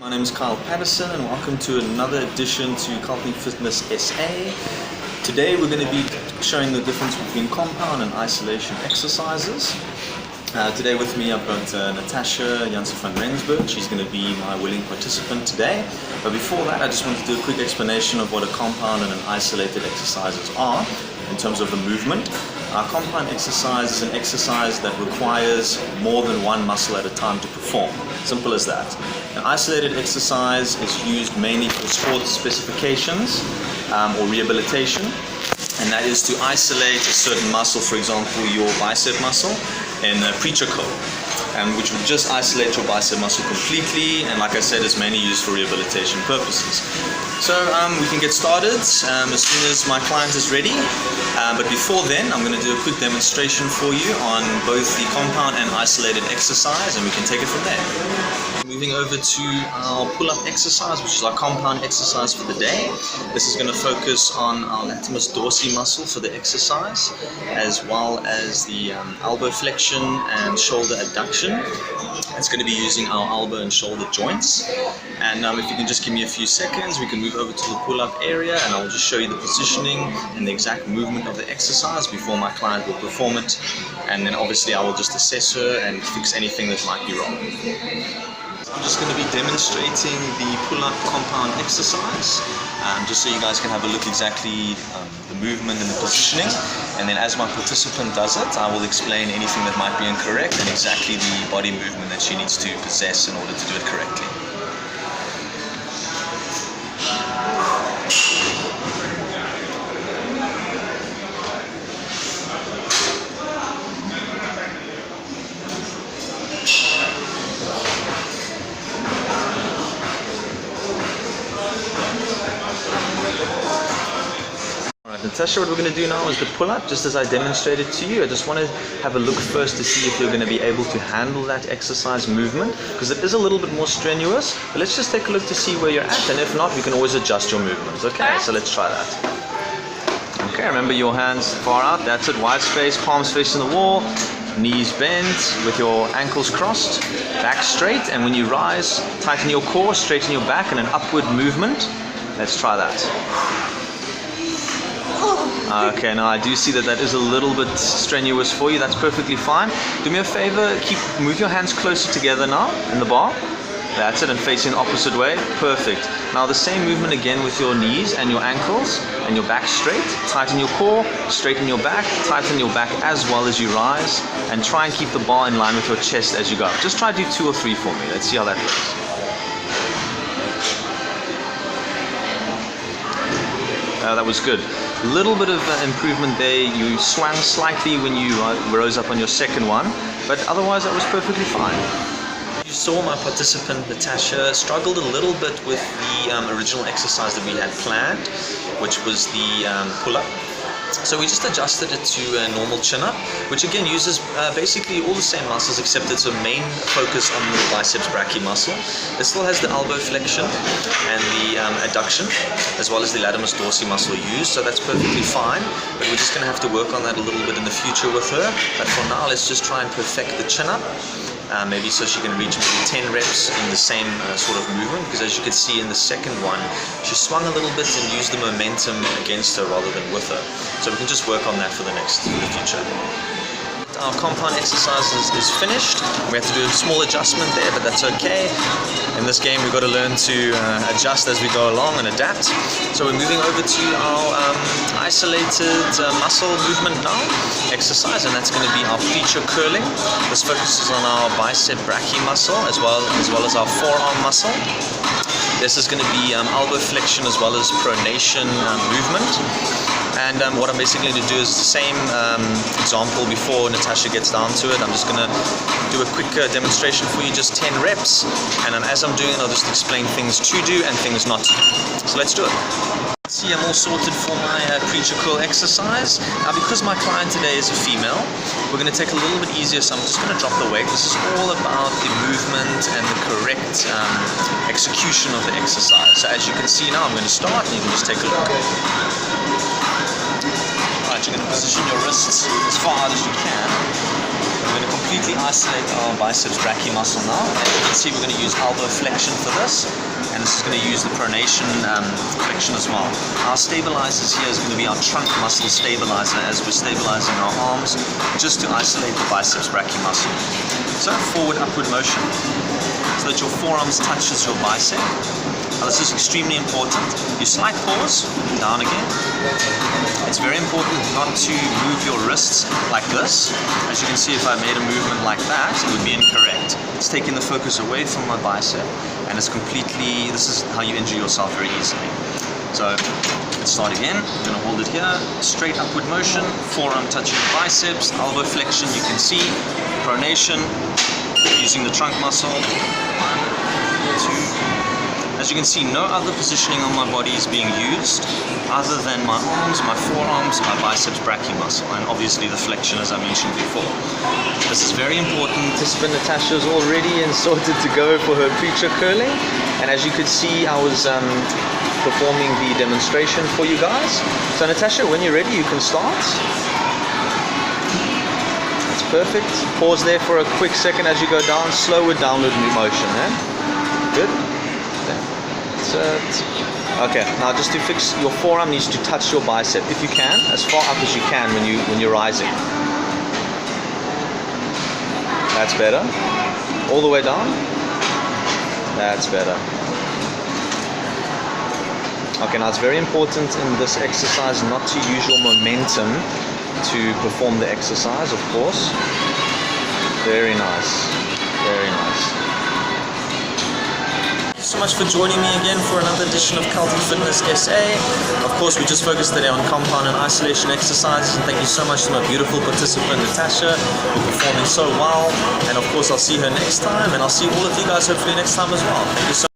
My name is Kyle Patterson and welcome to another edition to Celtic Fitness SA. Today we're going to be showing the difference between compound and isolation exercises. Today with me I've got Natasha Janssen van Rensburg. She's going to be my willing participant today. But before that I just want to do a quick explanation of what a compound and an isolated exercises are in terms of the movement. A compound exercise is an exercise that requires more than one muscle at a time to perform. Simple as that. An isolated exercise is used mainly for sports specifications or rehabilitation, and that is to isolate a certain muscle, for example your bicep muscle in a preacher curl, and which would just isolate your bicep muscle completely, and like I said, is mainly used for rehabilitation purposes. So we can get started as soon as my client is ready, but before then I'm going to do a quick demonstration for you on both the compound and isolated exercise, and we can take it from there. Moving over to our pull-up exercise, which is our compound exercise for the day. This is going to focus on our latimus dorsi muscle for the exercise, as well as the elbow flexion and shoulder adduction. It's going to be using our elbow and shoulder joints. And if you can just give me a few seconds, we can move over to the pull-up area and I'll just show you the positioning and the exact movement of the exercise before my client will perform it. And then obviously I will just assess her and fix anything that might be wrong. I'm just going to be demonstrating the pull-up compound exercise, just so you guys can have a look exactly the movement and the positioning, and then as my participant does it I will explain anything that might be incorrect and exactly the body movement that she needs to possess in order to do it correctly. Natasha, what we're going to do now is the pull-up, just as I demonstrated to you. I just want to have a look first to see if you're going to be able to handle that exercise movement, because it is a little bit more strenuous, but let's just take a look to see where you're at, and if not, we can always adjust your movements. Okay, so let's try that. Okay, remember your hands far out, that's it, wide space, palms facing the wall, knees bent with your ankles crossed, back straight, and when you rise, tighten your core, straighten your back in an upward movement. Let's try that. Okay, now I do see that is a little bit strenuous for you. That's perfectly fine. Do me a favor, move your hands closer together now in the bar. That's it, and facing the opposite way. Perfect. Now the same movement again with your knees and your ankles and your back straight. Tighten your core, straighten your back, tighten your back as well as you rise, and try and keep the bar in line with your chest as you go. Just try to do 2 or 3 for me. Let's see how that goes. That was good. A little bit of improvement there. You swung slightly when you rose up on your second one, but otherwise that was perfectly fine. You saw my participant Natasha struggled a little bit with the original exercise that we had planned, which was the pull-up. So we just adjusted it to a normal chin-up, which again uses basically all the same muscles, except it's a main focus on the biceps brachii muscle. It still has the elbow flexion and the adduction, as well as the latimus dorsi muscle used, so that's perfectly fine, but we're just going to have to work on that a little bit in the future with her. But for now, let's just try and perfect the chin-up. Maybe so she can reach maybe 10 reps in the same sort of movement, because as you can see in the second one, she swung a little bit and used the momentum against her rather than with her. So we can just work on that for the future. Our compound exercise is finished. We have to do a small adjustment there, but that's okay. In this game we've got to learn to adjust as we go along and adapt. So we're moving over to our isolated muscle movement now, exercise, and that's going to be our preacher curling. This focuses on our bicep brachii muscle as well as our forearm muscle. This is going to be elbow flexion as well as pronation movement. And what I'm basically going to do is the same example before Natasha gets down to it. I'm just going to do a quick demonstration for you, just 10 reps. And as I'm doing it, I'll just explain things to do and things not to do. So let's do it. See, I'm all sorted for my preacher curl exercise. Now, because my client today is a female, we're going to take a little bit easier, so I'm just going to drop the weight. This is all about the movement and the correct execution of the exercise. So as you can see now, I'm going to start, and you can just take a look. Right, you're going to position your wrists as far out as you can. I'm going to complete completely isolate our biceps brachii muscle now. And you can see we're going to use elbow flexion for this, and this is going to use the pronation flexion as well. Our stabilizers here is going to be our trunk muscle stabilizer as we're stabilizing our arms, just to isolate the biceps brachii muscle. So forward upward motion, so that your forearms touches your bicep. Now this is extremely important. You slight pause, down again. It's very important not to move your wrists like this. As you can see, if I made a movement like that, it would be incorrect. It's taking the focus away from my bicep, and it's completely, this is how you injure yourself very easily. So let's start again. I'm going to hold it here, straight upward motion, forearm touching the biceps, elbow flexion, you can see, pronation, using the trunk muscle, 1, 2. As you can see, no other positioning on my body is being used other than my arms, my forearms, my biceps brachii muscle, and obviously the flexion as I mentioned before. This is very important. Participant Natasha is all ready and sorted to go for her preacher curling, and as you could see, I was performing the demonstration for you guys. So Natasha, when you're ready, you can start. That's perfect. Pause there for a quick second as you go down. Slower downward motion. Good. Okay, now just to fix, your forearm needs to touch your bicep if you can, as far up as you can when you're rising. That's better. All the way down. That's better. Okay, now it's very important in this exercise not to use your momentum to perform the exercise, of course. Very nice. Very nice. So much for joining me again for another edition of Celtic Fitness SA. Of course, we just focused today on compound and isolation exercises, and thank you so much to my beautiful participant Natasha for performing so well. And of course, I'll see her next time, and I'll see all of you guys hopefully next time as well. Thank you so much.